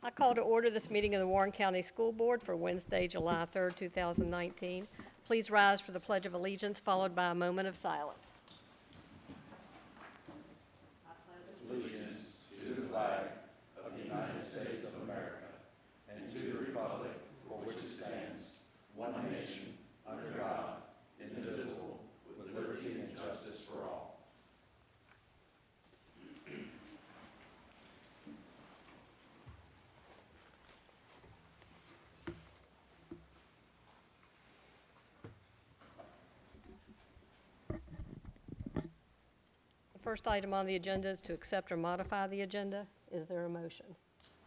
I call to order this meeting of the Warren County School Board for Wednesday, July 3rd, 2019. Please rise for the Pledge of Allegiance, followed by a moment of silence. Allegiance to the flag of the United States of America and to the republic for which it stands, one nation, under God, indivisible, with liberty and justice for all. The first item on the agenda is to accept or modify the agenda. Is there a motion?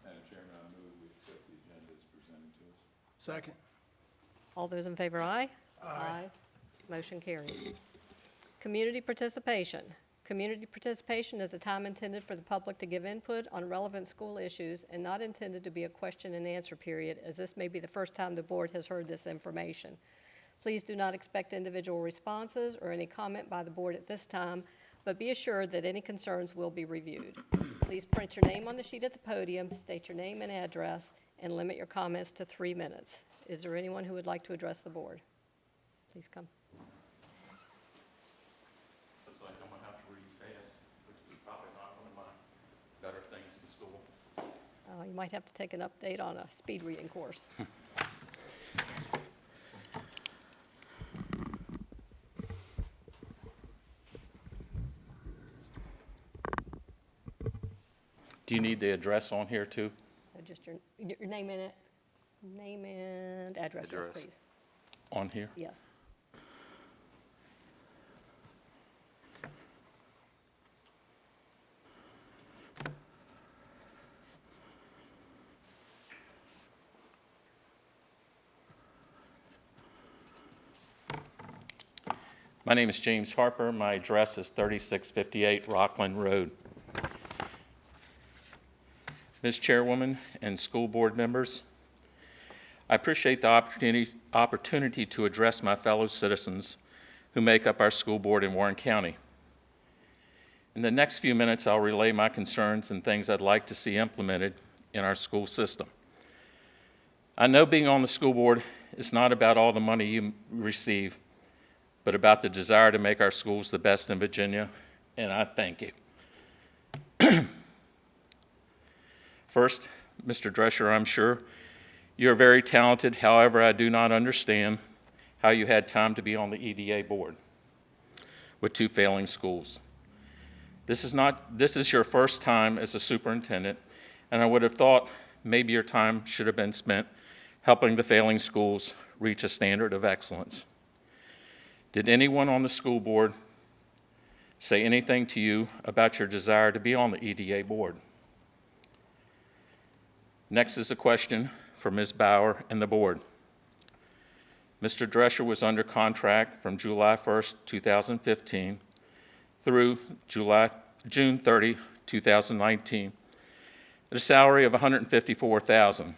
Madam Chairman, I move we accept the agenda as presented to us. Second. All those in favor, aye? Aye. Motion carries. Community participation. Community participation is a time intended for the public to give input on relevant school issues and not intended to be a question and answer period, as this may be the first time the board has heard this information. Please do not expect individual responses or any comment by the board at this time, but be assured that any concerns will be reviewed. Please print your name on the sheet at the podium, state your name and address, and limit your comments to 3 minutes. Is there anyone who would like to address the board? Please come. Looks like I'm going to have to read fast, which is probably not one of my better things in school. You might have to take an update on a speed reading course. Do you need the address on here too? Just your name and address, yes, please. On here? Yes. My name is James Harper. My address is 3658 Rockland Road. Ms. Chairwoman and school board members, I appreciate the opportunity to address my fellow citizens who make up our school board in Warren County. In the next few minutes, I'll relay my concerns and things I'd like to see implemented in our school system. I know being on the school board is not about all the money you receive, but about the desire to make our schools the best in Virginia, and I thank you. First, Mr. Drescher, I'm sure you're very talented. However, I do not understand how you had time to be on the EDA board with 2 failing schools. This is your first time as a superintendent, and I would have thought maybe your time should have been spent helping the failing schools reach a standard of excellence. Did anyone on the school board say anything to you about your desire to be on the EDA board? Next is a question for Ms. Bauer and the board. Mr. Drescher was under contract from July 1st, 2015 through June 30, 2019 at a salary of $154,000.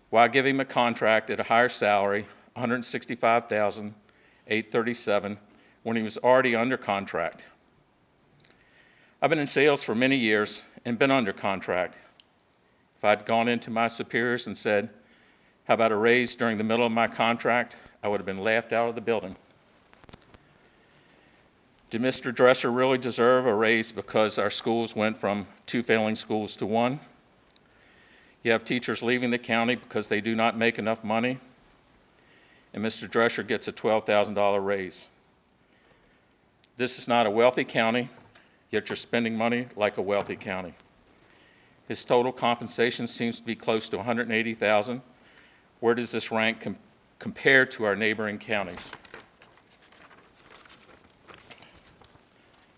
Why give him a contract at a higher salary, $165,837, when he was already under contract? I've been in sales for many years and been under contract. If I'd gone into my superiors and said, how about a raise during the middle of my contract, I would have been laughed out of the building. Did Mr. Drescher really deserve a raise because our schools went from 2 failing schools to 1? You have teachers leaving the county because they do not make enough money, and Mr. Drescher gets a $12,000 raise. This is not a wealthy county, yet you're spending money like a wealthy county. His total compensation seems to be close to $180,000. Where does this rank compare to our neighboring counties?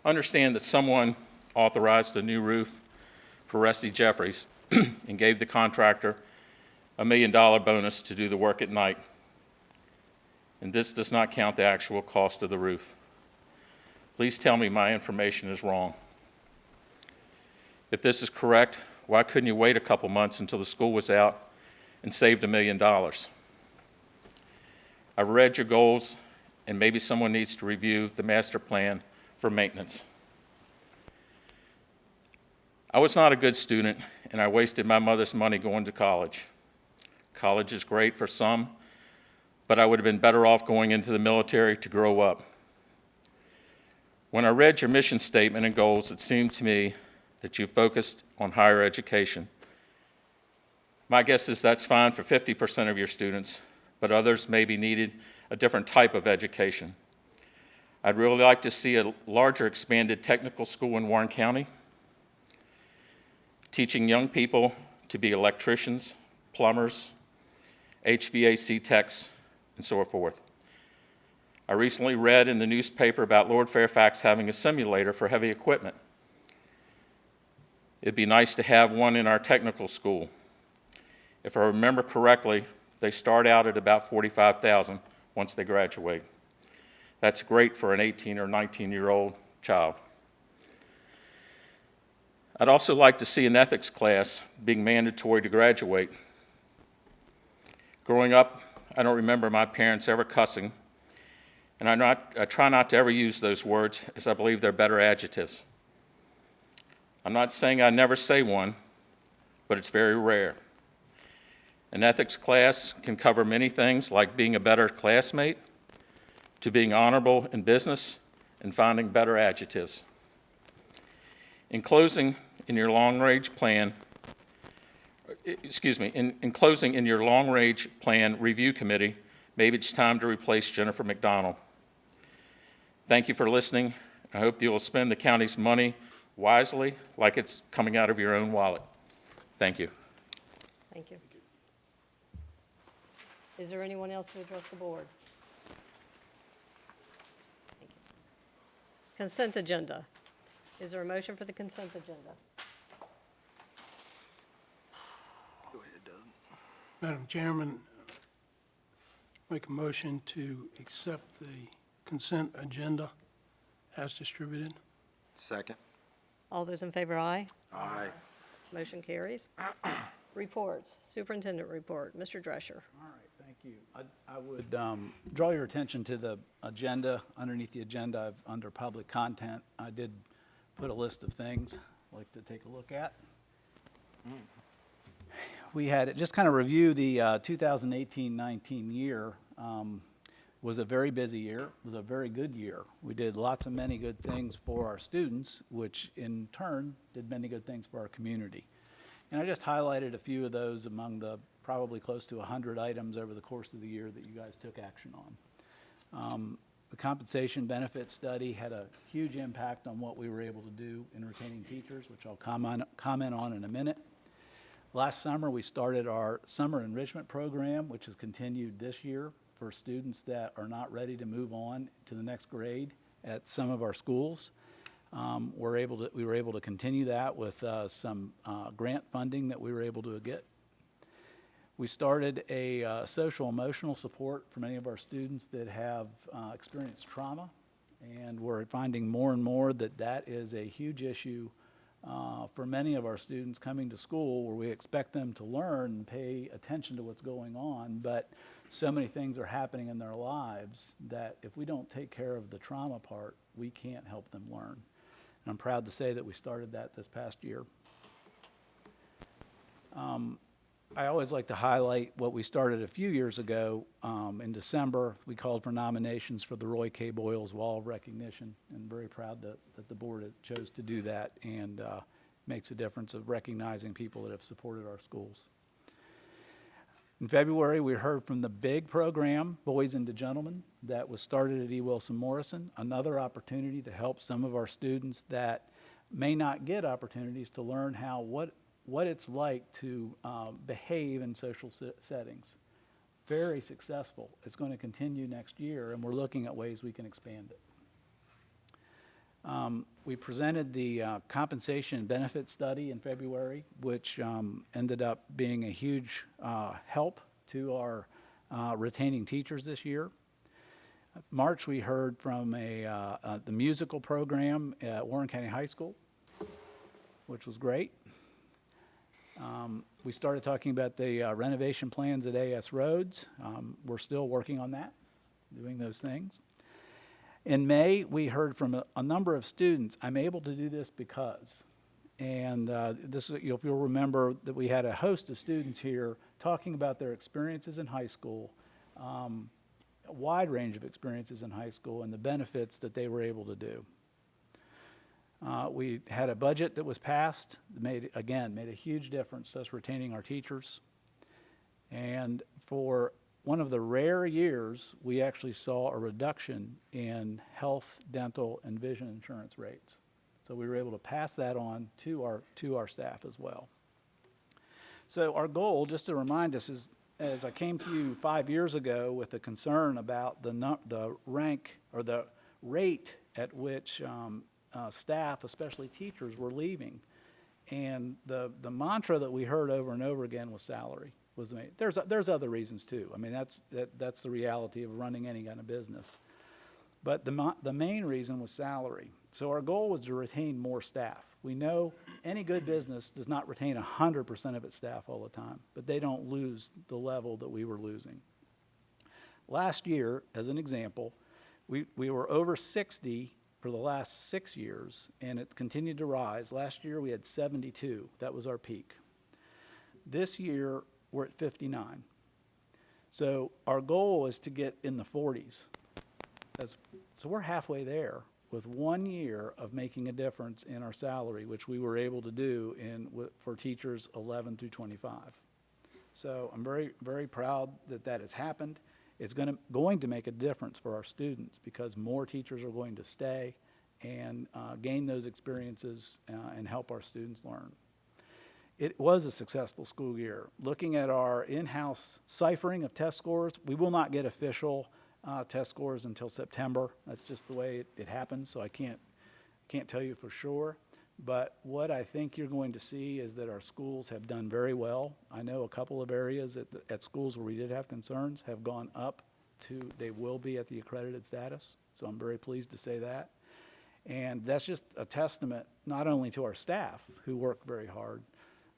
Understand that someone authorized a new roof for Rusty Jeffries and gave the contractor a $1 million bonus to do the work at night. And this does not count the actual cost of the roof. Please tell me my information is wrong. If this is correct, why couldn't you wait a couple months until the school was out and saved $1 million? I've read your goals, and maybe someone needs to review the master plan for maintenance. I was not a good student, and I wasted my mother's money going to college. College is great for some, but I would have been better off going into the military to grow up. When I read your mission statement and goals, it seemed to me that you focused on higher education. My guess is that's fine for 50% of your students, but others maybe needed a different type of education. I'd really like to see a larger expanded technical school in Warren County, teaching young people to be electricians, plumbers, HVAC techs, and so forth. I recently read in the newspaper about Lord Fairfax having a simulator for heavy equipment. It'd be nice to have one in our technical school. If I remember correctly, they start out at about $45,000 once they graduate. That's great for an 18 or 19-year-old child. I'd also like to see an ethics class being mandatory to graduate. Growing up, I don't remember my parents ever cussing, and I try not to ever use those words, as I believe they're better adjectives. I'm not saying I never say one, but it's very rare. An ethics class can cover many things, like being a better classmate, to being honorable in business, and finding better adjectives. In closing, in your long-range plan, in closing, in your long-range plan review committee, maybe it's time to replace Jennifer McDonald. Thank you for listening. I hope you will spend the county's money wisely, like it's coming out of your own wallet. Thank you. Thank you. Is there anyone else to address the board? Thank you. Consent agenda. Is there a motion for the consent agenda? Go ahead, Doug. Madam Chairman, make a motion to accept the consent agenda as distributed. Second. All those in favor, aye. Aye. Motion carries. Reports. Superintendent report. Mr. Drescher. All right, thank you. I would draw your attention to the agenda. Underneath the agenda, under public content, I did put a list of things I'd like to take a look at. We had, just kind of review the 2018-19 year, was a very busy year. It was a very good year. We did many good things for our students, which in turn did many good things for our community. And I just highlighted a few of those among the probably close to 100 items over the course of the year that you guys took action on. The compensation benefit study had a huge impact on what we were able to do in retaining teachers, which I'll comment on in a minute. Last summer, we started our summer enrichment program, which has continued this year for students that are not ready to move on to the next grade at some of our schools. We were able to continue that with some grant funding that we were able to get. We started a social emotional support for many of our students that have experienced trauma, and we're finding more and more that that is a huge issue for many of our students coming to school, where we expect them to learn and pay attention to what's going on, but so many things are happening in their lives that if we don't take care of the trauma part, we can't help them learn. And I'm proud to say that we started that this past year. I always like to highlight what we started a few years ago. In December, we called for nominations for the Roy K. Boyles Wall of Recognition, and very proud that the board chose to do that, and makes a difference of recognizing people that have supported our schools. In February, we heard from the big program, Boys into Gentlemen, that was started at E. Wilson Morrison, another opportunity to help some of our students that may not get opportunities to learn what it's like to behave in social settings. Very successful. It's going to continue next year, and we're looking at ways we can expand it. We presented the compensation and benefit study in February, which ended up being a huge help to our retaining teachers this year. March, we heard from the musical program at Warren County High School, which was great. We started talking about the renovation plans at AS Roads. We're still working on that, doing those things. In May, we heard from a number of students, I'm able to do this because, And this, if you'll remember that we had a host of students here talking about their experiences in high school, a wide range of experiences in high school and the benefits that they were able to do. We had a budget that was passed, made a huge difference to us retaining our teachers. And for one of the rare years, we actually saw a reduction in health, dental, and vision insurance rates. So we were able to pass that on to our staff as well. So our goal, just to remind us, is as I came to you 5 years ago with a concern about the rank or the rate at which staff, especially teachers, were leaving. And the mantra that we heard over and over again was salary. There's other reasons too. I mean, that's the reality of running any kind of business. But the main reason was salary. So our goal was to retain more staff. We know any good business does not retain 100% of its staff all the time, but they don't lose the level that we were losing. Last year, as an example, we were over 60 for the last 6 years, and it continued to rise. Last year, we had 72. That was our peak. This year, we're at 59. So our goal is to get in the 40s. So we're halfway there with 1 year of making a difference in our salary, which we were able to do for teachers 11 through 25. So I'm very, very proud that has happened. It's going to make a difference for our students because more teachers are going to stay and gain those experiences and help our students learn. It was a successful school year. Looking at our in-house ciphering of test scores, we will not get official test scores until September. That's just the way it happens, so I can't tell you for sure. But what I think you're going to see is that our schools have done very well. I know a couple of areas at schools where we did have concerns have gone up they will be at the accredited status, so I'm very pleased to say that. And that's just a testament not only to our staff, who work very hard,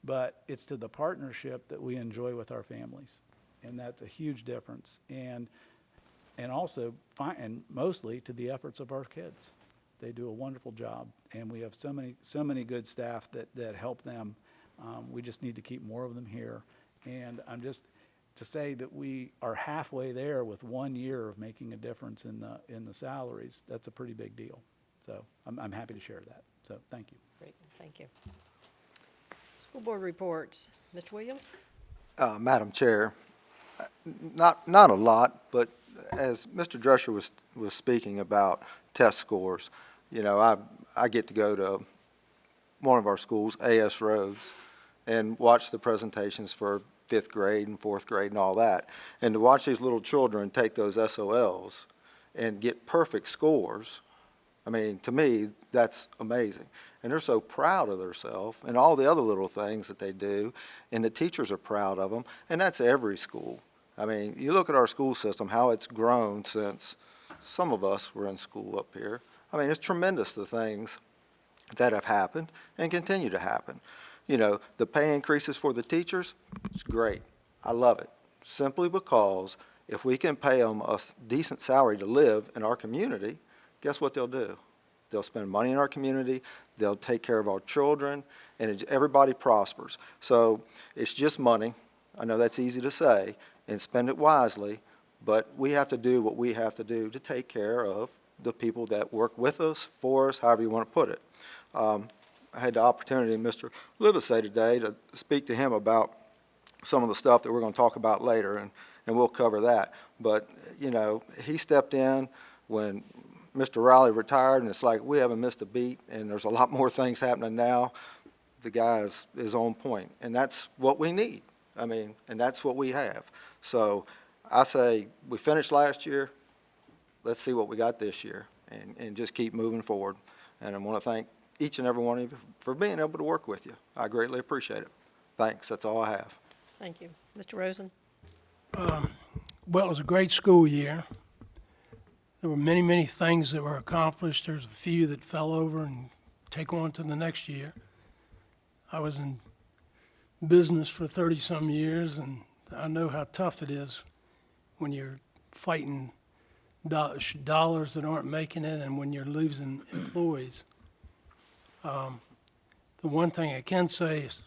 but it's to the partnership that we enjoy with our families. And that's a huge difference. And also, and mostly to the efforts of our kids. They do a wonderful job, and we have so many good staff that help them. We just need to keep more of them here. And to say that we are halfway there with 1 year of making a difference in the salaries, that's a pretty big deal. So I'm happy to share that. So thank you. Great, thank you. School board reports. Mr. Williams? Madam Chair, not a lot, but as Mr. Drescher was speaking about test scores, you know, I get to go to one of our schools, A.S. Rhodes, and watch the presentations for 5th grade and 4th grade and all that. And to watch these little children take those SOLs and get perfect scores, I mean, to me, that's amazing. And they're so proud of themselves and all the other little things that they do, and the teachers are proud of them, and that's every school. I mean, you look at our school system, how it's grown since some of us were in school up here. I mean, it's tremendous, the things that have happened and continue to happen. You know, the pay increases for the teachers, it's great. I love it, simply because if we can pay them a decent salary to live in our community, guess what they'll do? They'll spend money in our community, they'll take care of our children, and everybody prospers. So it's just money. I know that's easy to say, and spend it wisely, but we have to do what we have to do to take care of the people that work with us, for us, however you want to put it. I had the opportunity, Mr. Livesay today, to speak to him about some of the stuff that we're going to talk about later, and we'll cover that. But, you know, he stepped in when Mr. Riley retired, and it's like we haven't missed a beat, and there's a lot more things happening now. The guy is on point, and that's what we need. I mean, and that's what we have. So I say we finished last year, let's see what we got this year, and just keep moving forward. And I want to thank each and every one of you for being able to work with you. I greatly appreciate it. Thanks, that's all I have. Thank you. Mr. Rosen? Well, it was a great school year. There were many, many things that were accomplished. There's a few that fell over and take on to the next year. I was in business for 30-some years, and I know how tough it is when you're fighting dollars that aren't making it and when you're losing employees. The one thing I can say is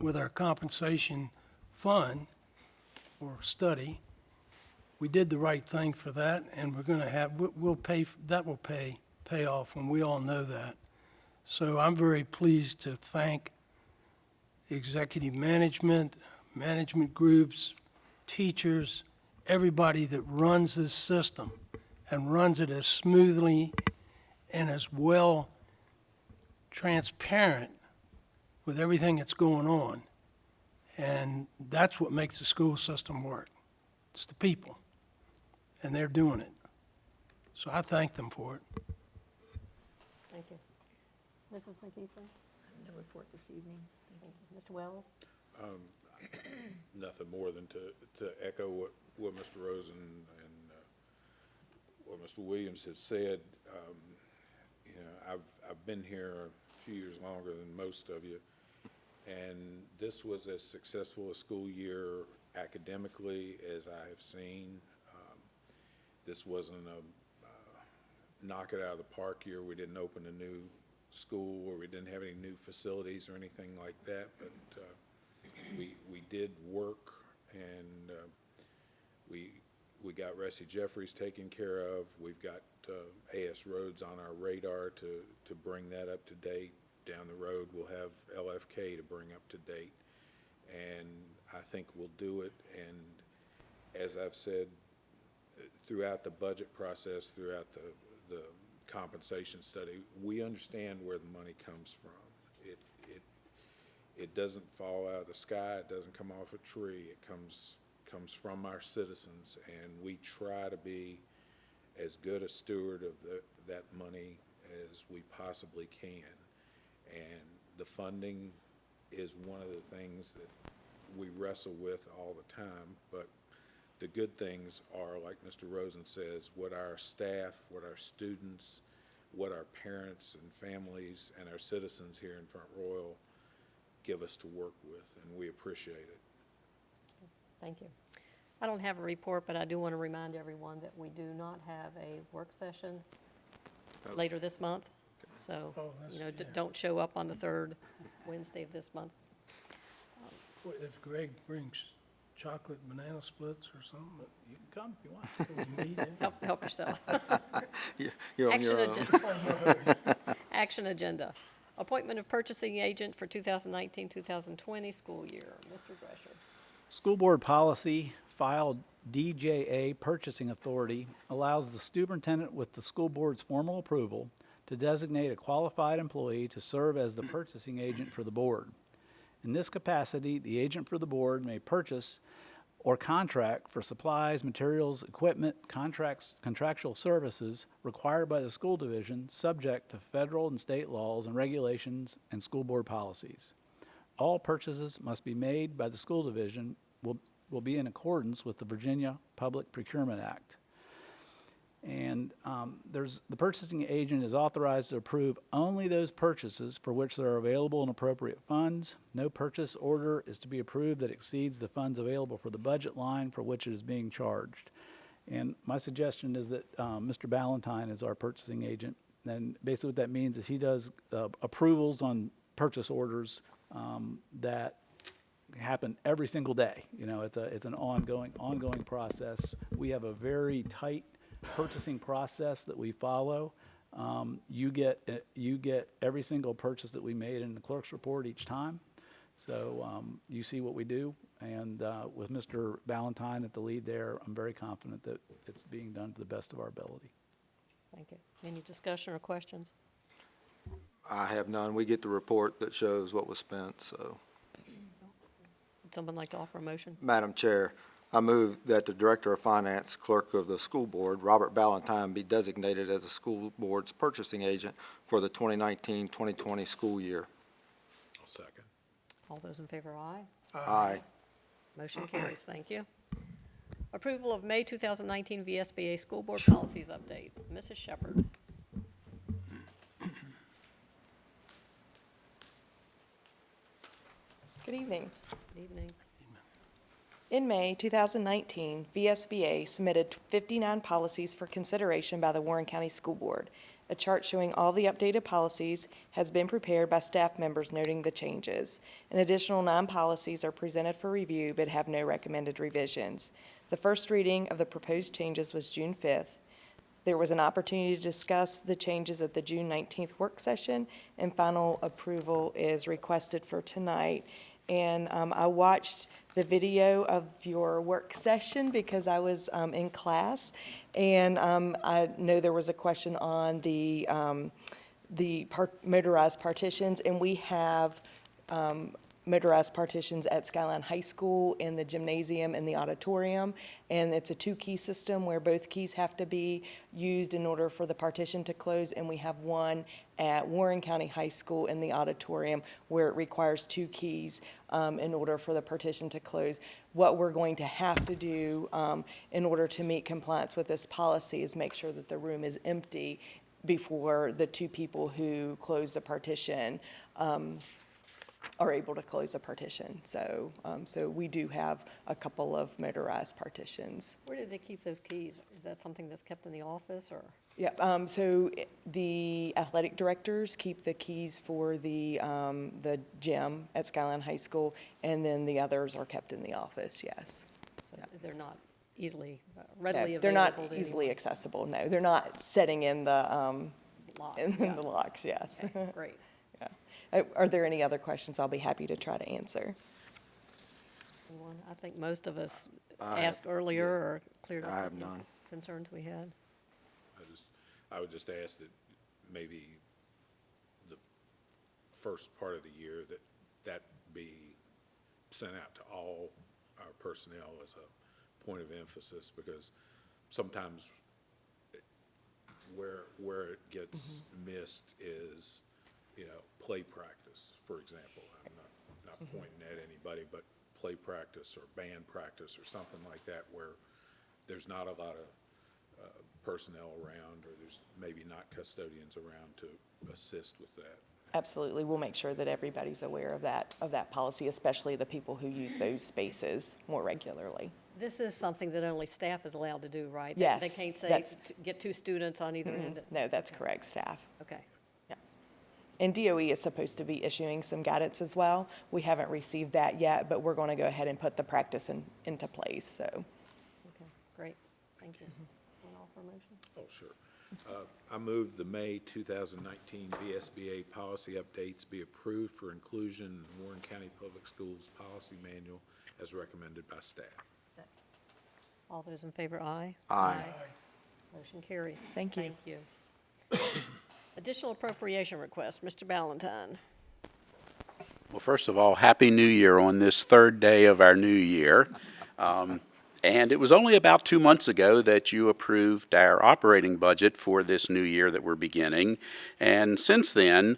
with our compensation fund or study, we did the right thing for that, and we're gonna have, we'll pay, that will pay off, and we all know that. So I'm very pleased to thank executive management, management groups, teachers, everybody that runs this system and runs it as smoothly and as well transparent with everything that's going on. And that's what makes the school system work. It's the people, and they're doing it. So I thank them for it. Thank you. Mrs. McKeithen? No report this evening. Thank you. Mr. Wells? Nothing more than to echo what Mr. Rosen and what Mr. Williams has said. You know, I've been here a few years longer than most of you, and this was as successful a school year academically as I have seen. This wasn't a knock it out of the park year. We didn't open a new school, or we didn't have any new facilities or anything like that, but we did work, and we got Ressie Jeffries taken care of. We've got AS Roads on our radar to bring that up to date. Down the road, we'll have LFK to bring up to date, and I think we'll do it. And as I've said, throughout the budget process, throughout the compensation study, we understand where the money comes from. It doesn't fall out of the sky. It doesn't come off a tree. It comes from our citizens, and we try to be as good a steward of that money as we possibly can. And the funding is one of the things that we wrestle with all the time, but the good things are, like Mr. Rosen says, what our staff, what our students, what our parents and families and our citizens here in Front Royal give us to work with, and we appreciate it. Thank you. I don't have a report, but I do want to remind everyone that we do not have a work session later this month. So, Oh, that's- you know, yeah. don't show up on the third Wednesday of this month. If Greg brings chocolate banana splits or something, You can come if you want. can we meet him? Help yourself. You're on Action your own. agenda. Action agenda. Appointment of purchasing agent for 2019-2020 school year. Mr. Drescher. School board policy filed DJA purchasing authority allows the superintendent with the school board's formal approval to designate a qualified employee to serve as the purchasing agent for the board. In this capacity, the agent for the board may purchase or contract for supplies, materials, equipment, contractual services required by the school division, subject to federal and state laws and regulations and school board policies. All purchases must be made by the school division will be in accordance with the Virginia Public Procurement Act. And the purchasing agent is authorized to approve only those purchases for which there are available and appropriate funds. No purchase order is to be approved that exceeds the funds available for the budget line for which it is being charged. And my suggestion is that Mr. Ballantyne is our purchasing agent. And basically what that means is he does approvals on purchase orders that happen every single day. You know, it's an ongoing process. We have a very tight purchasing process that we follow. You get every single purchase that we made in the clerk's report each time. So you see what we do, and with Mr. Ballantyne at the lead there, I'm very confident that it's being done to the best of our ability. Thank you. Any discussion or questions? I have none. We get the report that shows what was spent, so. Would someone like to offer a motion? Madam Chair, I move that the Director of Finance, Clerk of the School Board, Robert Ballantyne, be designated as the school board's purchasing agent for the 2019-2020 school year. I'll second. All those in favor, aye. Aye. Motion carries. Thank you. Approval of May 2019 VSBA School Board Policies Update. Mrs. Shepherd. Good evening. Good evening. In May 2019, VSBA submitted 59 policies for consideration by the Warren County School Board. A chart showing all the updated policies has been prepared by staff members noting the changes. An additional 9 policies are presented for review but have no recommended revisions. The first reading of the proposed changes was June 5th. There was an opportunity to discuss the changes at the June 19th work session, and final approval is requested for tonight. And I watched the video of your work session because I was in class, and I know there was a question on the motorized partitions, and we have motorized partitions at Skyline High School in the gymnasium and the auditorium, and it's a 2-key system where both keys have to be used in order for the partition to close, and we have one at Warren County High School in the auditorium where it requires 2 keys in order for the partition to close. What we're going to have to do in order to meet compliance with this policy is make sure that the room is empty before the 2 people who close the partition are able to close a partition. So, so we do have a couple of motorized partitions. Where do they keep those keys? Is that something that's kept in the office, or? Yeah, so the athletic directors keep the keys for the gym at Skyline High School, and then the others are kept in the office, yes. So they're not easily, readily No, available they're not to easily anyone? accessible, no. They're not setting in the, Lock, in yeah. the locks, yes. Okay, great. Are there any other questions? I'll be happy to try to answer. Anyone? I think most of us asked earlier or cleared I up have the none. concerns we had. I would just ask that maybe the first part of the year that be sent out to all our personnel as a point of emphasis, because sometimes where it gets missed is, play practice, for example. I'm not pointing at anybody, but play practice or band practice or something like that where there's not a lot of personnel around, or there's maybe not custodians around to assist with that. Absolutely. We'll make sure that everybody's aware of that policy, especially the people who use those spaces more regularly. This is something that only staff is allowed to do, right? Yes, They can't say, that's- get 2 students on either end. No, that's correct, staff. Okay. Yeah. And DOE is supposed to be issuing some guidance as well. We haven't received that yet, but we're going to go ahead and put the practice into place, so. Okay, great. Thank you. Want to offer a motion? Oh, sure. I move the May 2019 VSBA policy updates be approved for inclusion in the Warren County Public Schools Policy Manual as recommended by staff. All those in favor, aye? Aye. Motion carries. Thank you. Thank you. Additional appropriation request, Mr. Ballantyne. Well, first of all, Happy New Year on this 3rd day of our new year. And it was only about 2 months ago that you approved our operating budget for this new year that we're beginning. And since then,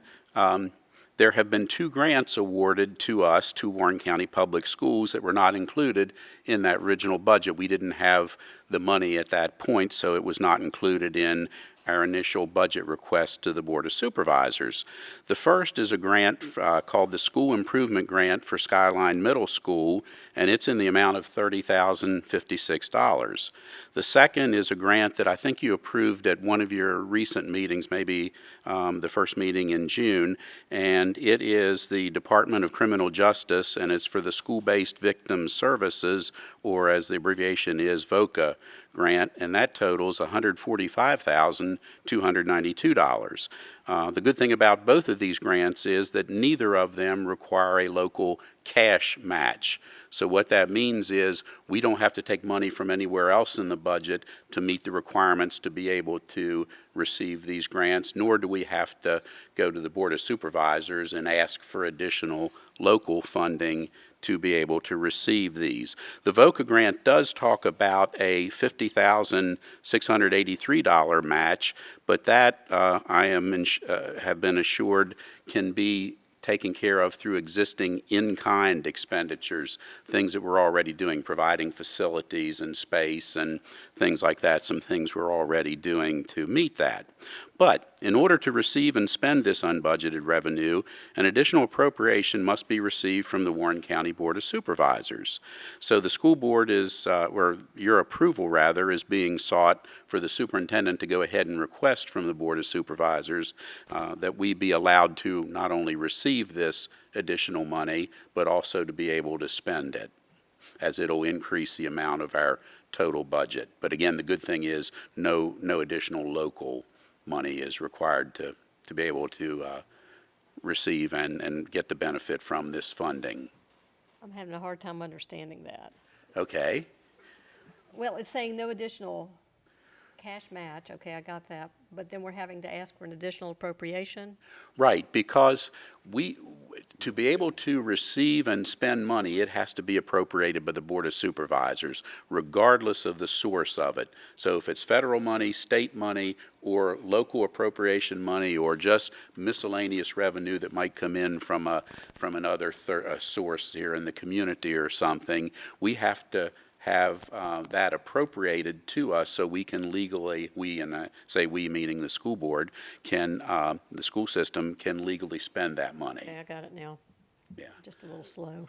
there have been 2 grants awarded to us, to Warren County Public Schools, that were not included in that original budget. We didn't have the money at that point, so it was not included in our initial budget request to the Board of Supervisors. The first is a grant called the School Improvement Grant for Skyline Middle School, and it's in the amount of $30,056. The second is a grant that I think you approved at one of your recent meetings, maybe the first meeting in June, and it is the Department of Criminal Justice, and it's for the School-Based Victim Services, or as the abbreviation is, VOCA grant, and that totals $145,292. The good thing about both of these grants is that neither of them require a local cash match. So what that means is we don't have to take money from anywhere else in the budget to meet the requirements to be able to receive these grants, nor do we have to go to the Board of Supervisors and ask for additional local funding to be able to receive these. The VOCA grant does talk about a $50,683 match, but that I have been assured can be taken care of through existing in-kind expenditures, things that we're already doing, providing facilities and space and things like that, some things we're already doing to meet that. But in order to receive and spend this unbudgeted revenue, an additional appropriation must be received from the Warren County Board of Supervisors. So the school board is, or your approval rather, is being sought for the superintendent to go ahead and request from the Board of Supervisors that we be allowed to not only receive this additional money, but also to be able to spend it, as it'll increase the amount of our total budget. But again, the good thing is no additional local money is required to be able to receive and get the benefit from this funding. I'm having a hard time understanding that. Okay? Well, it's saying no additional cash match, okay, I got that, but then we're having to ask for an additional appropriation? Right, because to be able to receive and spend money, it has to be appropriated by the Board of Supervisors, regardless of the source of it. So if it's federal money, state money, or local appropriation money, or just miscellaneous revenue that might come in from another source here in the community or something, we have to have that appropriated to us so we can legally, and I say we meaning the school board, the school system can legally spend that money. Okay, I got it now. Yeah. Just a little slow.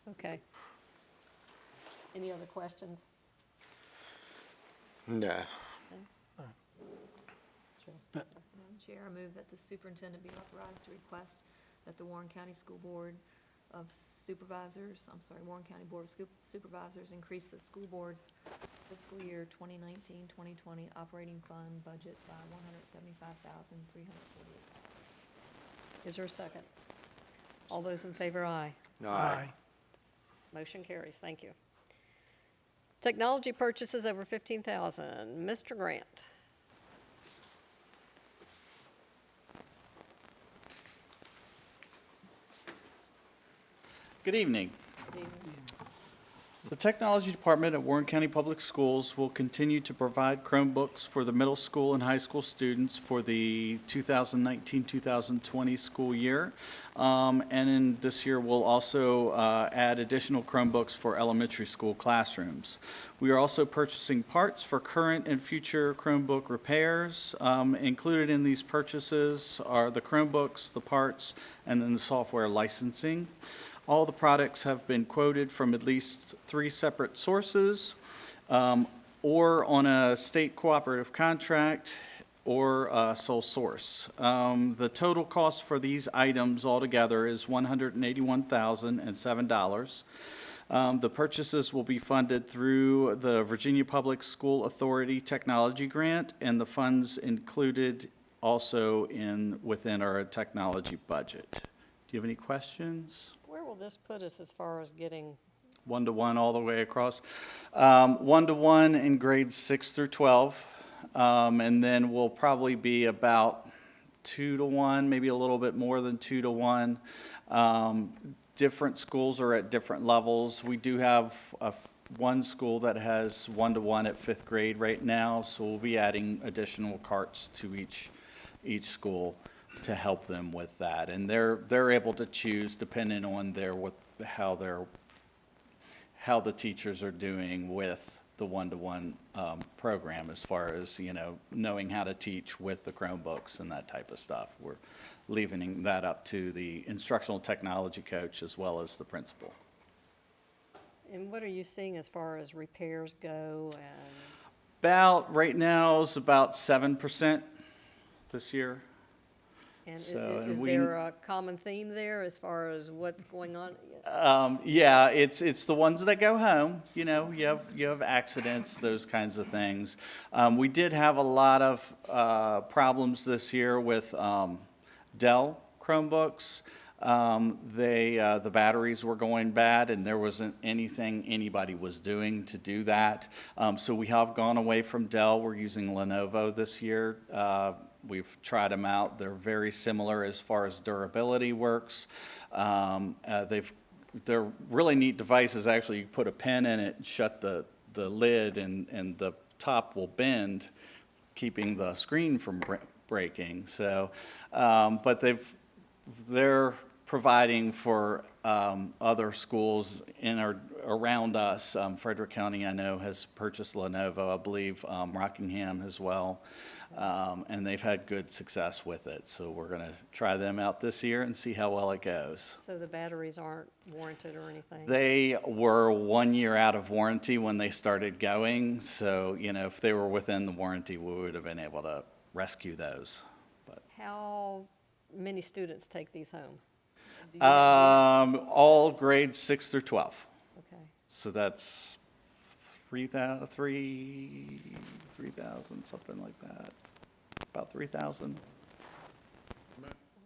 Okay. Any other questions? No. Sure. Madam Chair, I move that the superintendent be authorized to request that the Warren County School Board of Warren County Board of Supervisors increase the school board's fiscal year 2019-2020 operating fund budget by $175,348. Is there a second? All those in favor, aye. Aye. Motion carries, thank you. Technology purchases over $15,000. Mr. Grant. Good evening. The Technology Department at Warren County Public Schools will continue to provide Chromebooks for the middle school and high school students for the 2019-2020 school year. And in this year, we'll also add additional Chromebooks for elementary school classrooms. We are also purchasing parts for current and future Chromebook repairs. Included in these purchases are the Chromebooks, the parts, and then the software licensing. All the products have been quoted from at least 3 separate sources, or on a state cooperative contract, or sole source. The total cost for these items altogether is $181,007. The purchases will be funded through the Virginia Public School Authority Technology Grant, and the funds included also within our technology budget. Do you have any questions? Where will this put us as far as getting, 1-to-1 all the way across. 1-to-1 in grades 6 through 12. And then we'll probably be about 2-to-1, maybe a little bit more than 2-to-1. Different schools are at different levels. We do have one school that has 1-to-1 at 5th grade right now, so we'll be adding additional carts to each school to help them with that. And they're able to choose depending on how the teachers are doing with the 1-to-1 program, as far as, knowing how to teach with the Chromebooks and that type of stuff. We're leaving that up to the instructional technology coach as well as the principal. and what are you seeing as far as repairs go? And Right now is about 7% this year. And So, and is we- there a common theme there as far as what's going on? Yeah, it's the ones that go home. You have accidents, those kinds of things. We did have a lot of problems this year with Dell Chromebooks. The batteries were going bad, and there wasn't anything anybody was doing to do that. So we have gone away from Dell. We're using Lenovo this year. We've tried them out. They're very similar as far as durability works. They're really neat devices. Actually, you put a pen in it, shut the lid, and the top will bend, keeping the screen from breaking. So, but they're providing for other schools in or around us. Frederick County, I know, has purchased Lenovo, I believe Rockingham as well, and they've had good success with it. So we're going to try them out this year and see how well it goes. So the batteries aren't warranted or anything? They were 1 year out of warranty when they started going, so, you know, if they were within the warranty, we would have been able to rescue those. How many students take these home? Do you have All grades 6 through 12. Okay. So that's 3,000, something like that. About 3,000,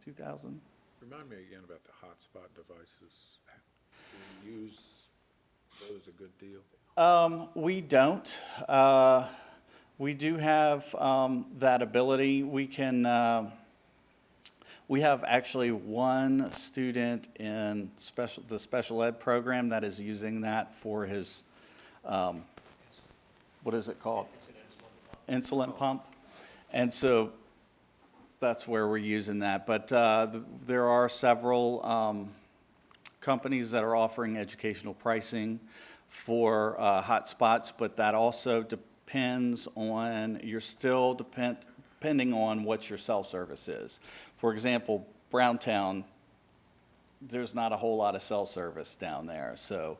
2,000. Remind me again about the hotspot devices. Do you use those a good deal? We don't. We do have that ability. We have actually one student in the special ed program that is using that for his, what is it called? Insulin pump. And so that's where we're using that. But there are several companies that are offering educational pricing for hotspots, but that also depends on, you're still depending on what your cell service is. For example, Browntown, there's not a whole lot of cell service down there, so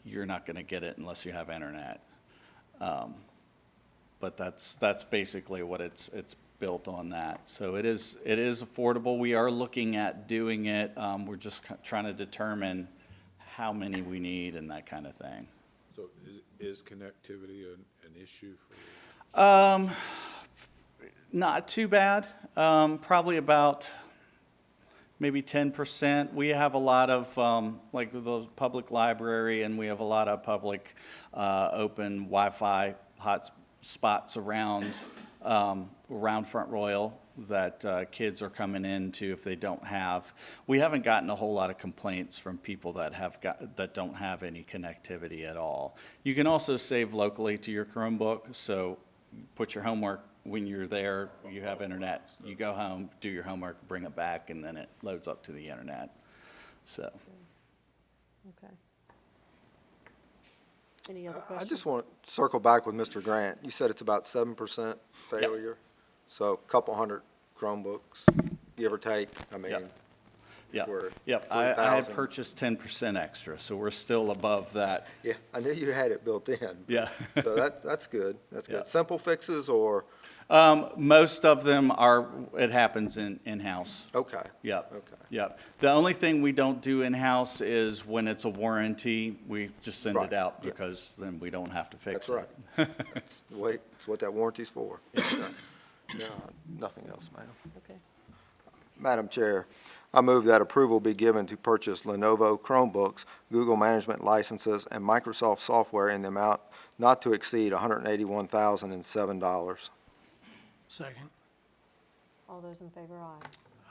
you're not going to get it unless you have internet. But that's basically what it's built on that. So it is affordable. We are looking at doing it. We're just trying to determine how many we need and that kind of thing. So is connectivity an issue for you? Not too bad. Probably about maybe 10%. We have a lot of, like the public library, and we have a lot of public open Wi-Fi hotspots around Front Royal that kids are coming into if they don't have. We haven't gotten a whole lot of complaints from people that don't have any connectivity at all. You can also save locally to your Chromebook, so put your homework when you're there, you have internet, you go home, do your homework, bring it back, and then it loads up to the internet. So. Okay. Any other questions? I just want to circle back with Mr. Grant. You said it's about 7% failure? So a couple hundred Chromebooks, give or take, I mean. Yep. for Yep, I had 3,000. purchased 10% extra, so we're still above that. Yeah, I knew you had it built in. Yeah. So that's good, that's Yeah. good. Simple fixes or, Most of them it happens in-house. okay, Yep. okay. Yep. The only thing we don't do in-house is when it's a warranty, we just send Right, it out yeah. because then we don't have to fix That's it. right. That's the way, that's what that warranty's for. Okay. No, nothing else, ma'am. Okay. Madam Chair, I move that approval be given to purchase Lenovo Chromebooks, Google Management licenses, and Microsoft software in the amount not to exceed $181,007. Second. All those in favor, aye.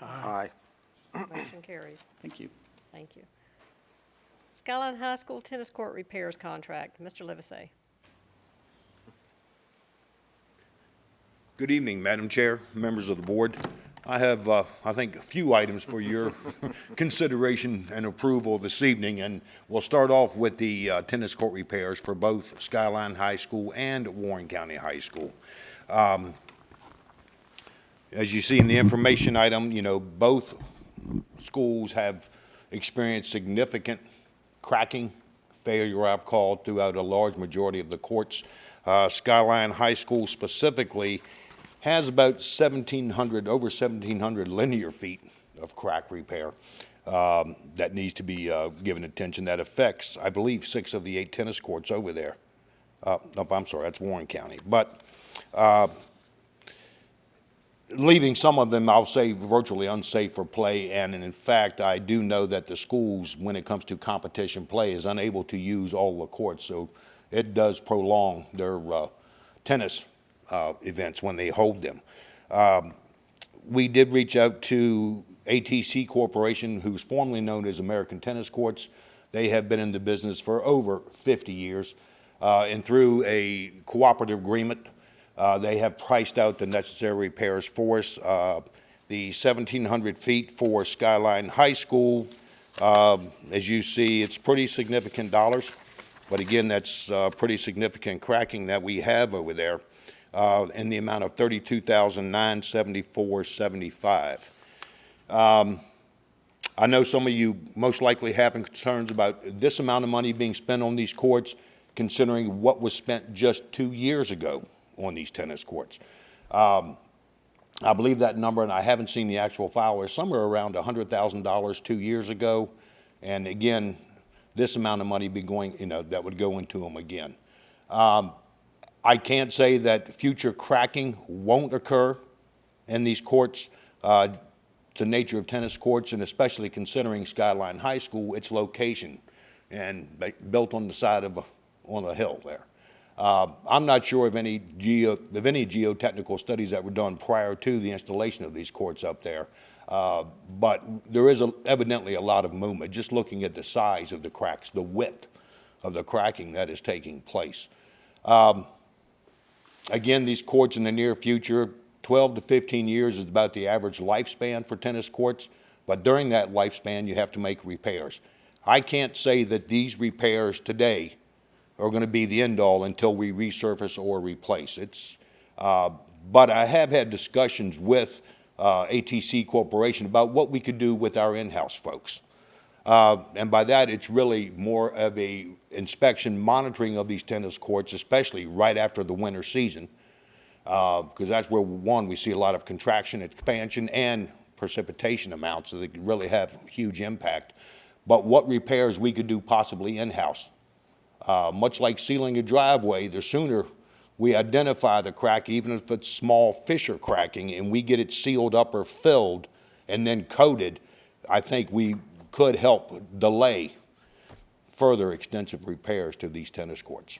Aye. Motion carries. Thank you. Thank you. Skyline High School tennis court repairs contract. Mr. Livesey. Good evening, Madam Chair, members of the board. I have, I think, a few items for your consideration and approval this evening, and we'll start off with the tennis court repairs for both Skyline High School and Warren County High School. As you see in the information item, you know, both schools have experienced significant cracking failure, I've called, throughout a large majority of the courts. Skyline High School specifically has about over 1,700 linear feet of crack repair that needs to be given attention. That affects, I believe, 6 of the 8 tennis courts over there. No, I'm sorry, that's Warren County. But leaving some of them, I'll say, virtually unsafe for play. And in fact, I do know that the schools, when it comes to competition play, is unable to use all the courts. So it does prolong their tennis events when they hold them. We did reach out to ATC Corporation, who's formerly known as American Tennis Courts. They have been in the business for over 50 years. And through a cooperative agreement, they have priced out the necessary repairs for us. The 1,700 feet for Skyline High School As you see, it's pretty significant dollars, but again, that's pretty significant cracking that we have over there in the amount of $32,974.75. I know some of you most likely having concerns about this amount of money being spent on these courts, considering what was spent just 2 years ago on these tennis courts. I believe that number, and I haven't seen the actual file, is somewhere around $100,000 2 years ago. And again, this amount of money be going, that would go into them again. I can't say that future cracking won't occur in these courts. It's the nature of tennis courts, and especially considering Skyline High School, its location, and built on the side of on a hill there. I'm not sure of any geotechnical studies that were done prior to the installation of these courts up there, but there is evidently a lot of movement, just looking at the size of the cracks, the width of the cracking that is taking place. Again, these courts in the near future, 12 to 15 years is about the average lifespan for tennis courts, but during that lifespan, you have to make repairs. I can't say that these repairs today are going to be the end-all until we resurface or replace. But I have had discussions with ATC Corporation about what we could do with our in-house folks. And by that, it's really more of a inspection, monitoring of these tennis courts, especially right after the winter season, because that's where, one, we see a lot of contraction, expansion, and precipitation amounts, so they could really have huge impact. But what repairs we could do possibly in-house. Much like sealing a driveway, the sooner we identify the crack, even if it's small fissure cracking, and we get it sealed up or filled and then coated, I think we could help delay further extensive repairs to these tennis courts.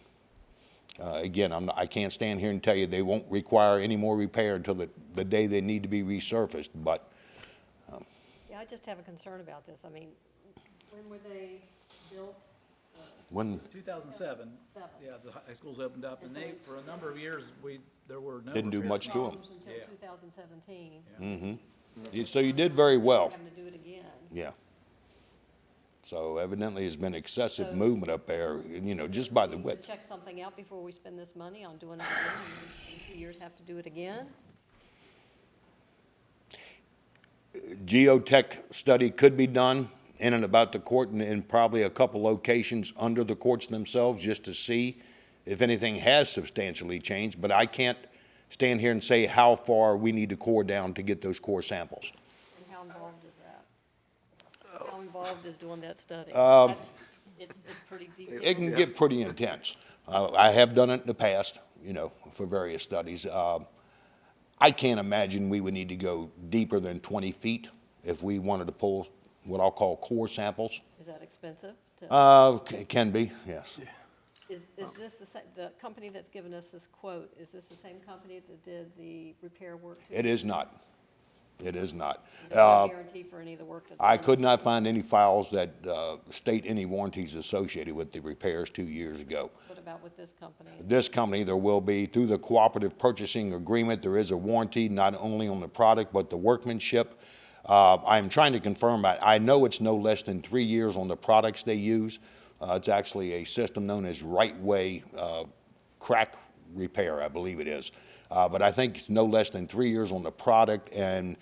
Again, I can't stand here and tell you they won't require any more repair until the day they need to be resurfaced, but. Yeah, I just have a concern about this. I mean, when were they built? When 2007, Seven. yeah, the high schools opened up, and they, for a number of years, there were no. Didn't do repairs. much to 'em. Problems until Yeah. 2017. So you did very well. Having to do it again. Yeah. So evidently there's been excessive So- movement up there, and, just by the We need width. to check something out before we spend this money on doing it again, and in 2 years have to do it again? Geotech study could be done in and about the court and in probably a couple locations under the courts themselves just to see if anything has substantially changed, but I can't stand here and say how far we need to core down to get those core samples. And how involved is that? How involved is doing that study? It's pretty deep. It can get pretty intense. I have done it in the past, for various studies. I can't imagine we would need to go deeper than 20 feet if we wanted to pull what I'll call core samples. Is that expensive? It can be, yes. Is this the company that's given us this quote, is this the same company that did the repair work? It is not. It is not. There's no guarantee for any of the work that's I done? could not find any files that state any warranties associated with the repairs 2 years ago. What about with this company? This company, there will be, through the cooperative purchasing agreement, there is a warranty not only on the product but the workmanship. I'm trying to confirm, I know it's no less than 3 years on the products they use. It's actually a system known as Right Way crack repair, I believe it is. But I think it's no less than 3 years on the product, and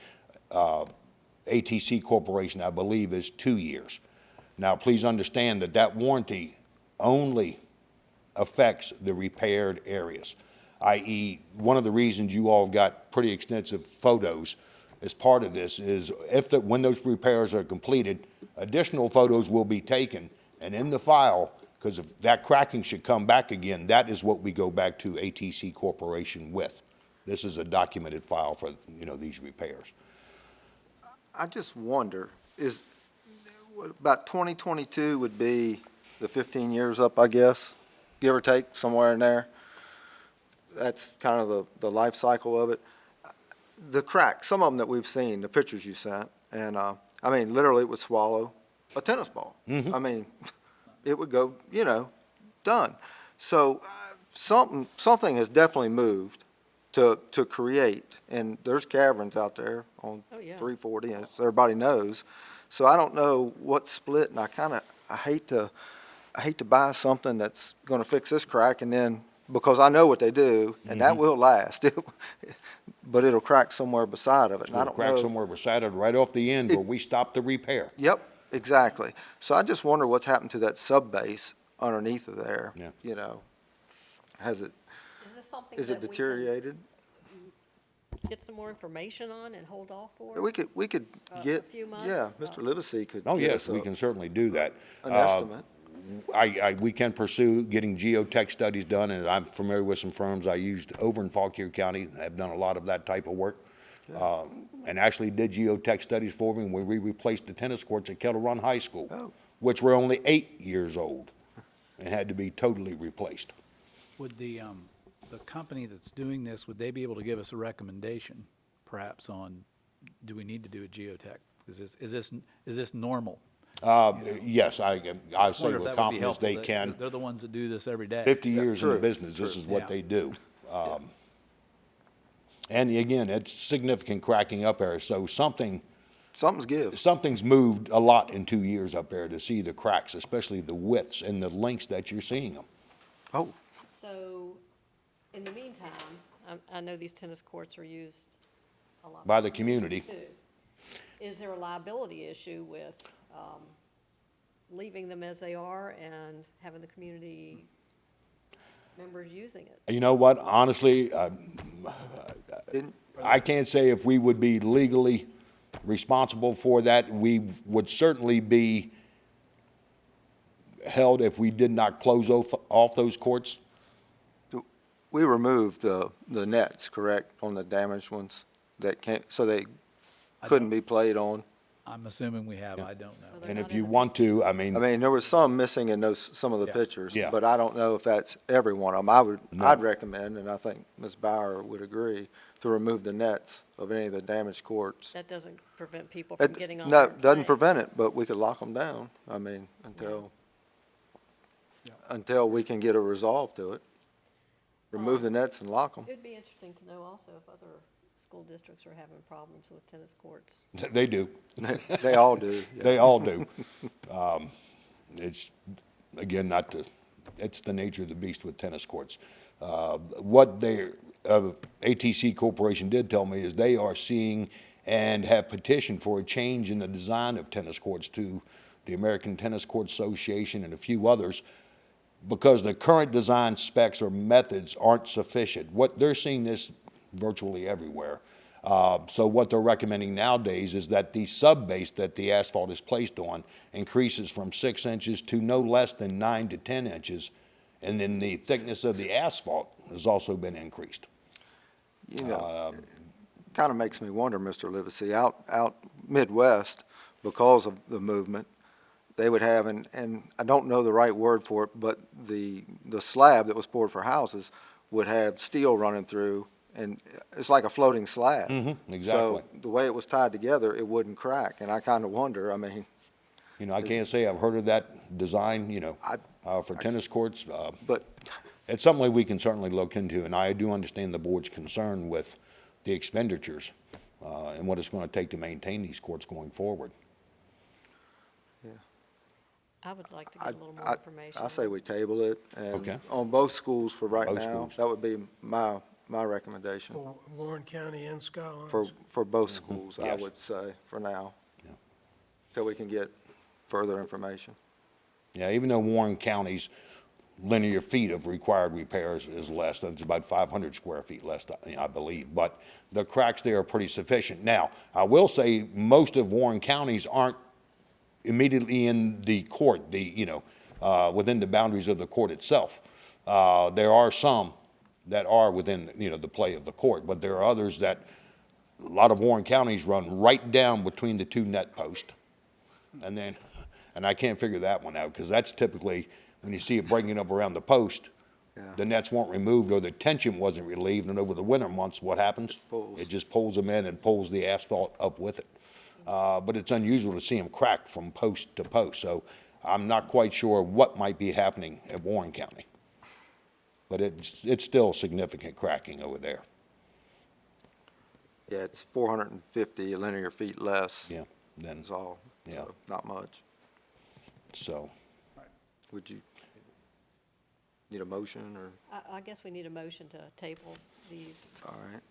ATC Corporation, I believe, is 2 years. Now, please understand that warranty only affects the repaired areas, i.e., one of the reasons you all have got pretty extensive photos as part of this is when those repairs are completed, additional photos will be taken, and in the file, because if that cracking should come back again, that is what we go back to ATC Corporation with. This is a documented file for, these repairs. I just wonder, about 2022 would be the 15 years up, I guess, give or take, somewhere in there. That's kind of the life cycle of it. The cracks, some of them that we've seen, the pictures you sent, and, literally it would swallow a tennis ball. It would go, done. So something has definitely moved to create, and there's caverns out there on Oh, yeah. 340, and everybody knows. So I don't know what's split, and I hate to buy something that's gonna fix this crack and then, because I know what they do, and that will last. But it'll crack somewhere beside of it, and I It'll don't know. crack somewhere beside it, right off the end where we stopped the repair. Yep, exactly. So I just wonder what's happened to that sub-base underneath of there. Yeah. You know, has it, Is this something is that it we can deteriorated? get some more information on and hold off for? We could A get, few months? yeah, Mr. Livesey could Oh, give yes, us we can certainly do that. an estimate. We can pursue getting geotech studies done, and I'm familiar with some firms I used over in Fauquier County, have done a lot of that type of work. And actually did geotech studies for me when we replaced the tennis courts at Kettle Run High School, Oh. which were only 8 years old and had to be totally replaced. Would the company that's doing this, would they be able to give us a recommendation, perhaps, on, do we need to do a geotech? Is this normal? Yes, I say Wonder if with that would be confidence helpful. they can. They're the ones that do this every day. 50 years in the true, business, this true. is what Yeah. they do. And again, it's significant cracking up there, so Something's give. something's moved a lot in 2 years up there to see the cracks, especially the widths and the lengths that you're seeing them. Oh, So, in the meantime, I know these tennis courts are used a lot. By the community. too. Is there a liability issue with leaving them as they are and having the community members using it? You know what, honestly, didn't, I can't say if we would be legally responsible for that. We would certainly be held if we did not close off those courts. we removed the nets, correct, on the damaged ones that can't, so they couldn't be played on? I'm assuming we have, I don't know. They're And not if you in the- want to, I mean, there was some missing in some of the Yeah. pictures. Yeah. But I don't know if that's every one of them. I'd recommend, and I think Ms. Bauer would agree, to remove the nets of any of the damaged courts. That doesn't prevent people from It- getting on No, there and doesn't playing. prevent it, but we could lock them down, I mean, until we can get a resolve to it. Remove the nets and lock them. It'd be interesting to know also if other school districts are having problems with tennis courts. They do. They all do. yeah. They all do. It's, again, it's the nature of the beast with tennis courts. What ATC Corporation did tell me is they are seeing and have petitioned for a change in the design of tennis courts to the American Tennis Court Association and a few others, because the current design specs or methods aren't sufficient. What they're seeing this virtually everywhere. So what they're recommending nowadays is that the sub-base that the asphalt is placed on increases from 6 inches to no less than 9 to 10 inches, and then the thickness of the asphalt has also been increased. You know, kind of makes me wonder, Mr. Livesey, out Midwest, because of the movement, they would have, and I don't know the right word for it, but the slab that was poured for houses would have steel running through, and it's like a floating slab. Exactly. So the way it was tied together, it wouldn't crack, and I kind of wonder, I mean, You know, I can't say I've heard of that design, you know, for tennis courts. but It's something we can certainly look into, and I do understand the board's concern with the expenditures and what it's going to take to maintain these courts going forward. I would like to get a little more information. I say we table it, Okay. and on both schools for right Both now, schools. that would be my recommendation. For Warren County and Skyline. For both schools, I Yes. would say, for now. Yeah. Till we can get further information. Yeah, even though Warren County's linear feet of required repairs is less, it's about 500 square feet less, I believe, but the cracks there are pretty sufficient. Now, I will say, most of Warren counties aren't immediately in the court, within the boundaries of the court itself. There are some that are within, the play of the court, but there are others that, a lot of Warren counties run right down between the two net posts. And I can't figure that one out, because that's typically, when you see it breaking up around the post, the nets weren't removed or the tension wasn't relieved, and over the winter months, what happens? pulls. It just pulls them in and pulls the asphalt up with it. But it's unusual to see them crack from post to post, so I'm not quite sure what might be happening at Warren County. But it's still significant cracking over there. Yeah, it's 450 linear feet less, Yeah, then, is all. Yeah. So, not much. So, Would you need a motion, or, I guess we need a motion to table these. all right,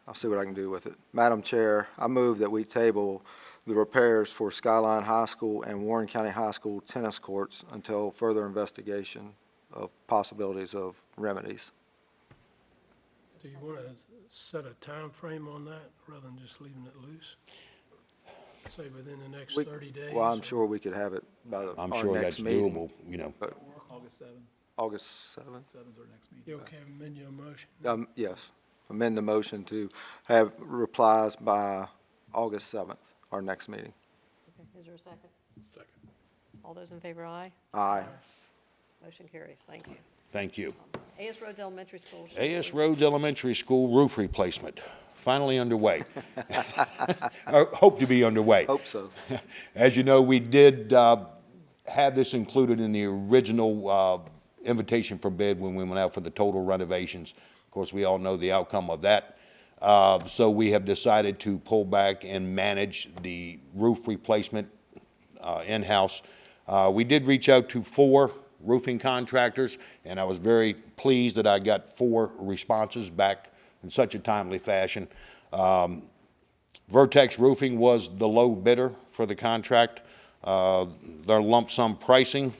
I'll see what I can do with it. Madam Chair, I move that we table the repairs for Skyline High School and Warren County High School tennis courts until further investigation of possibilities of remedies. Do you want to set a time frame on that rather than just leaving it loose? Say within the next We- 30 days? Well, I'm or- sure we could have it by I'm our sure next that's meeting. doable, you know. August 7th, August 7th? 7th is our next meeting. You okay with amend your motion? Yes, amend the motion to have replies by August 7th, our next meeting. Okay, is there a second? Second. All those in favor, aye. Aye. Motion carries. Thank you. Thank you. A.S. Rhodes Elementary School. A.S. Rhodes Elementary School roof replacement, finally underway. Or hope to be underway. Hope so. As you know, we did have this included in the original invitation for bid when we went out for the total renovations. Of course, we all know the outcome of that. So we have decided to pull back and manage the roof replacement in-house. We did reach out to 4 roofing contractors, and I was very pleased that I got 4 responses back in such a timely fashion. Vertex Roofing was the low bidder for the contract. Their lump sum pricing,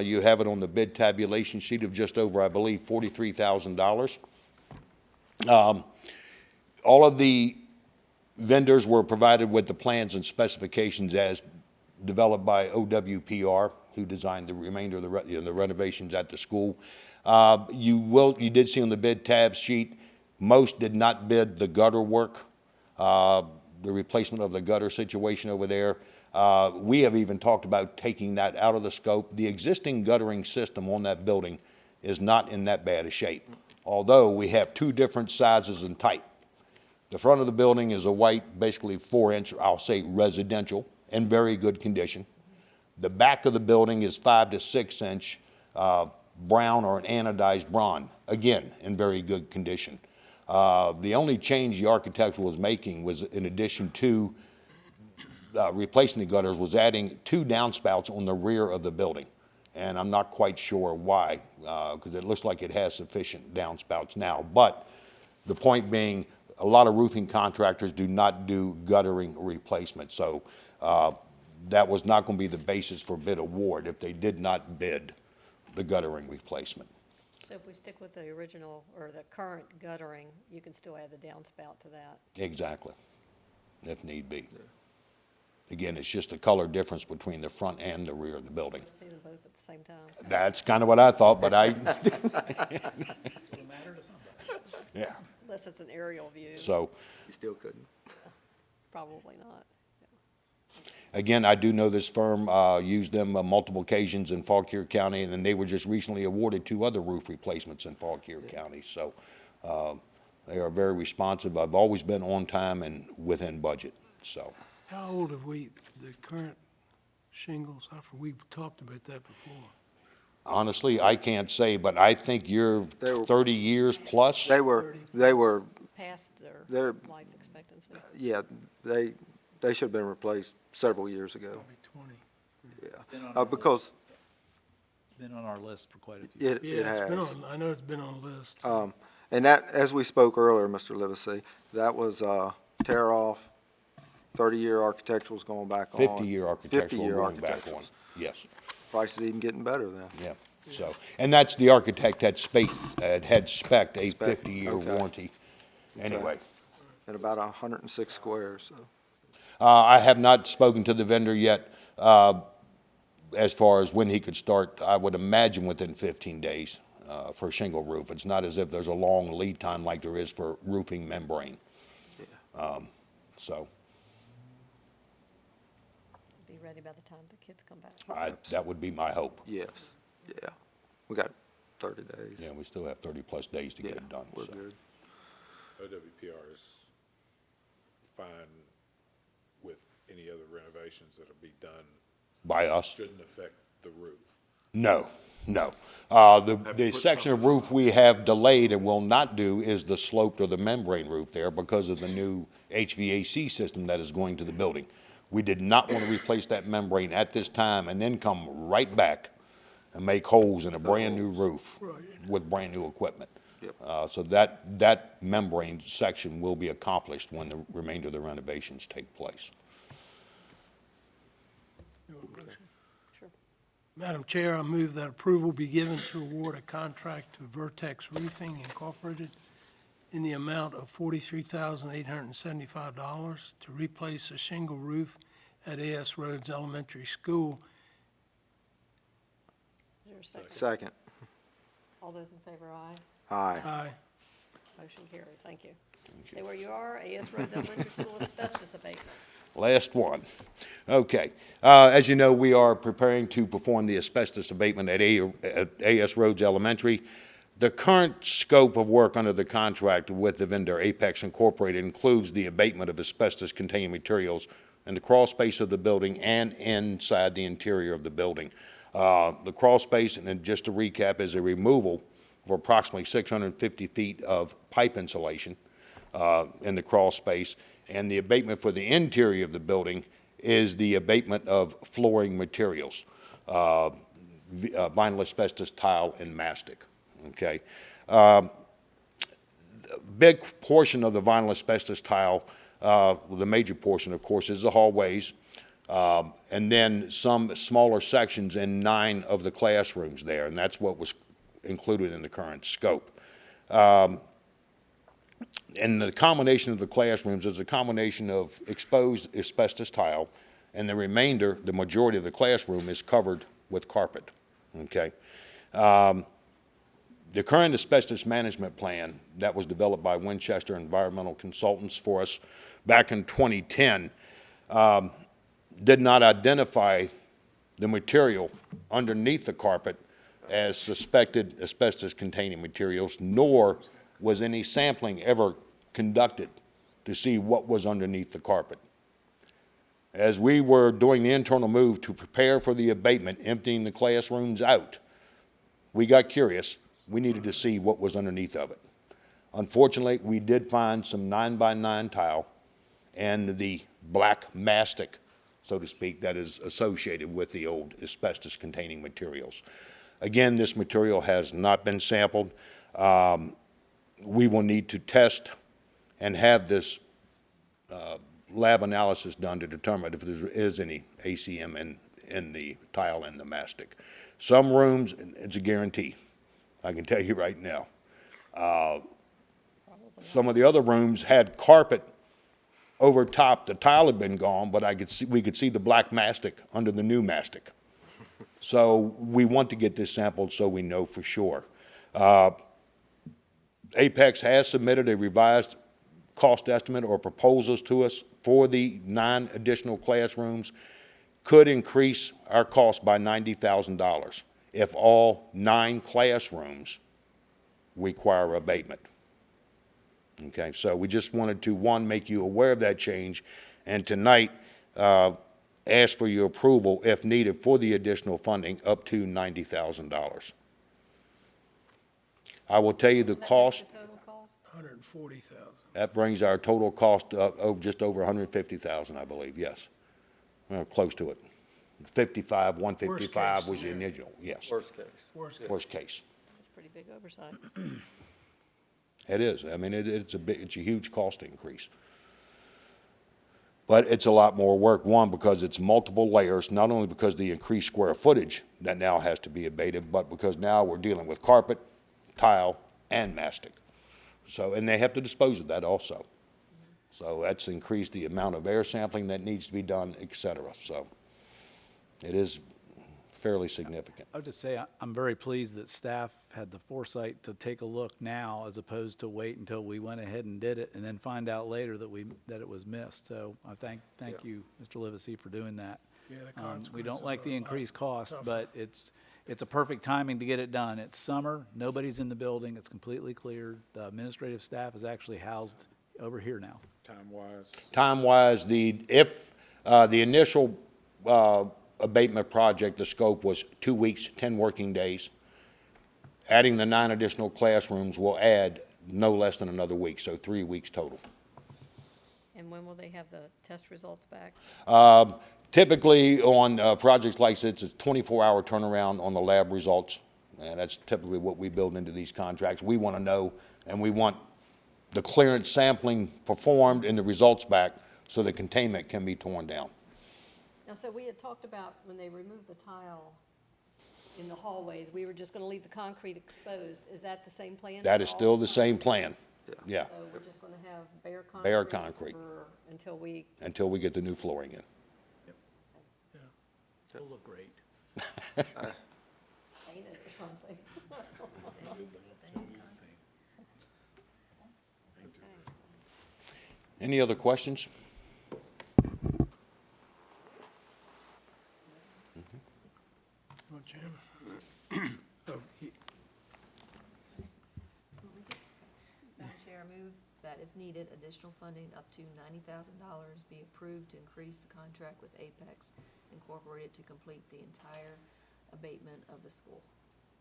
you have it on the bid tabulation sheet of just over, I believe, $43,000. All of the vendors were provided with the plans and specifications as developed by OWPR, who designed the remainder of the renovations at the school. You did see on the bid tab sheet, most did not bid the gutter work, the replacement of the gutter situation over there. We have even talked about taking that out of the scope. The existing guttering system on that building is not in that bad a shape, although we have 2 different sizes and type. The front of the building is a white, basically 4-inch, I'll say residential, in very good condition. The back of the building is 5 to 6-inch brown or an anodized bronze, again, in very good condition. The only change the architect was making was, in addition to replacing the gutters, was adding 2 downspouts on the rear of the building. And I'm not quite sure why, because it looks like it has sufficient downspouts now. But the point being, a lot of roofing contractors do not do guttering replacement. So that was not going to be the basis for bid award if they did not bid the guttering replacement. So if we stick with the original, or the current guttering, you can still add the downspout to that. Exactly, if need be. Again, it's just a color difference between the front and the rear of the building. See them both at the same time. That's kind of what I thought, but yeah, Unless it's an aerial view, so. You still couldn't. probably not. Again, I do know this firm used them on multiple occasions in Fauquier County, and then they were just recently awarded 2 other roof replacements in Fauquier County. So they are very responsive. I've always been on time and within budget, so. How old have the current shingles? We've talked about that before. Honestly, I can't say, but I think you're They were- 30 years plus. They were, Past their They're- life expectancy. yeah, they should have been replaced several years ago, Probably 20. Been on yeah. our Because It's been on our list for quite a few. it Yeah, it's been has. on, I know it's been on the list. And that, as we spoke earlier, Mr. Livesey, that was tear off, 30-year architectural's going back on. 50-year architectural 50-year going back on. architecturals. Yes, Price is even getting better then. yeah, so. And that's the architect had spec'd a 50-year okay. warranty. Anyway. At about 106 squares, so. I have not spoken to the vendor yet as far as when he could start. I would imagine within 15 days for a shingle roof. It's not as if there's a long lead time like there is for roofing membrane. So Be ready by the time the kids come back. that would be my hope. Yes, yeah. We got 30 days. Yeah, we still have 30-plus days to get Yeah, it done. we're So. good. OWPR is fine with any other renovations that'll be done, By us? shouldn't affect the roof. No, no. The section of roof we have delayed and will not do is the sloped or the membrane roof there because of the new HVAC system that is going to the building. We did not want to replace that membrane at this time and then come right back and make holes in a brand-new roof with brand-new equipment. Yep. So that membrane section will be accomplished when the remainder of the renovations take place. Sure. Madam Chair, I move that approval be given to award a contract to Vertex Roofing Incorporated in the amount of $43,875 to replace a shingle roof at A.S. Rhodes Elementary School. Is there a second? Second. All those in favor, aye. Aye. Aye. Motion carries. Thank you. Stay where you are. A.S. Rhodes Elementary School asbestos abatement. Last one. Okay. As you know, we are preparing to perform the asbestos abatement at A.S. Rhodes Elementary. The current scope of work under the contract with the vendor Apex Incorporated includes the abatement of asbestos-containing materials in the crawl space of the building and inside the interior of the building. The crawl space, and then just to recap, is a removal of approximately 650 feet of pipe insulation in the crawl space, and the abatement for the interior of the building is the abatement of flooring materials, vinyl asbestos tile and mastic. Okay. Big portion of the vinyl asbestos tile, the major portion, of course, is the hallways, and then some smaller sections in 9 of the classrooms there, and that's what was included in the current scope. And the combination of the classrooms is a combination of exposed asbestos tile, and the remainder, the majority of the classroom, is covered with carpet. Okay. The current asbestos management plan that was developed by Winchester Environmental Consultants for us back in 2010 did not identify the material underneath the carpet as suspected asbestos-containing materials, nor was any sampling ever conducted to see what was underneath the carpet. As we were doing the internal move to prepare for the abatement, emptying the classrooms out, we got curious. We needed to see what was underneath of it. Unfortunately, we did find some 9x9 tile and the black mastic, so to speak, that is associated with the old asbestos-containing materials. Again, this material has not been sampled. We will need to test and have this lab analysis done to determine if there is any ACM in the tile and the mastic. Some rooms, it's a guarantee. I can tell you right now. Some of the other rooms had carpet over top. The tile had been gone, but we could see the black mastic under the new mastic. So we want to get this sampled so we know for sure. Apex has submitted a revised cost estimate or proposals to us for the 9 additional classrooms. Could increase our cost by $90,000 if all 9 classrooms require abatement. Okay, so we just wanted to, one, make you aware of that change, and tonight ask for your approval, if needed, for the additional funding up to $90,000. I will tell you the cost. Total cost? $140,000. That brings our total cost up just over $150,000, I believe, yes. Close to it. 155 was the initial, yes. Worst case. Worst case. That's pretty big oversight. It is. I mean, it's a huge cost increase. But it's a lot more work, one, because it's multiple layers, not only because of the increased square footage that now has to be abated, but because now we're dealing with carpet, tile, and mastic. So, and they have to dispose of that also. So that's increased the amount of air sampling that needs to be done, et cetera. So it is fairly significant. I would just say I'm very pleased that staff had the foresight to take a look now as opposed to wait until we went ahead and did it and then find out later that it was missed. So I thank you, Mr. Livesey, for doing that. Yeah, the We consequences don't like are the a lot increased cost, tougher. but it's a perfect timing to get it done. It's summer, nobody's in the building, it's completely cleared. The administrative staff is actually housed over here now. Time-wise? Time-wise, the initial abatement project, the scope was 2 weeks, 10 working days. Adding the 9 additional classrooms will add no less than another week, so 3 weeks total. And when will they have the test results back? Typically, on projects like this, it's a 24-hour turnaround on the lab results, and that's typically what we build into these contracts. We want to know, and we want the clearance sampling performed and the results back so the containment can be torn down. Now, so we had talked about when they removed the tile in the hallways, we were just going to leave the concrete exposed. Is that the same plan? That for is all still the the time? same plan. Yeah, So we're just going to have bare concrete? Bare concrete. Until we, until we get the new flooring in. It'll look great. paint it or something. Any other questions? Oh, Chairman. Oh, Madam Chair, I move that if needed, additional funding up to $90,000 be approved to increase the contract with Apex Incorporated to complete the entire abatement of the school.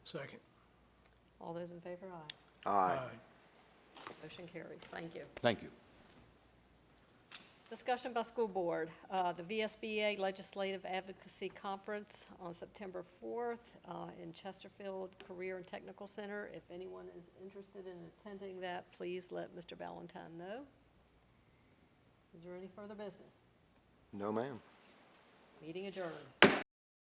Second. All those in favor, aye. Aye. Motion carries. Thank you. Thank you. Discussion by school board, the VSBA Legislative Advocacy Conference on September 4th in Chesterfield Career and Technical Center. If anyone is interested in attending that, please let Mr. Ballantyne know. Is there any further business? No, ma'am. Meeting adjourned.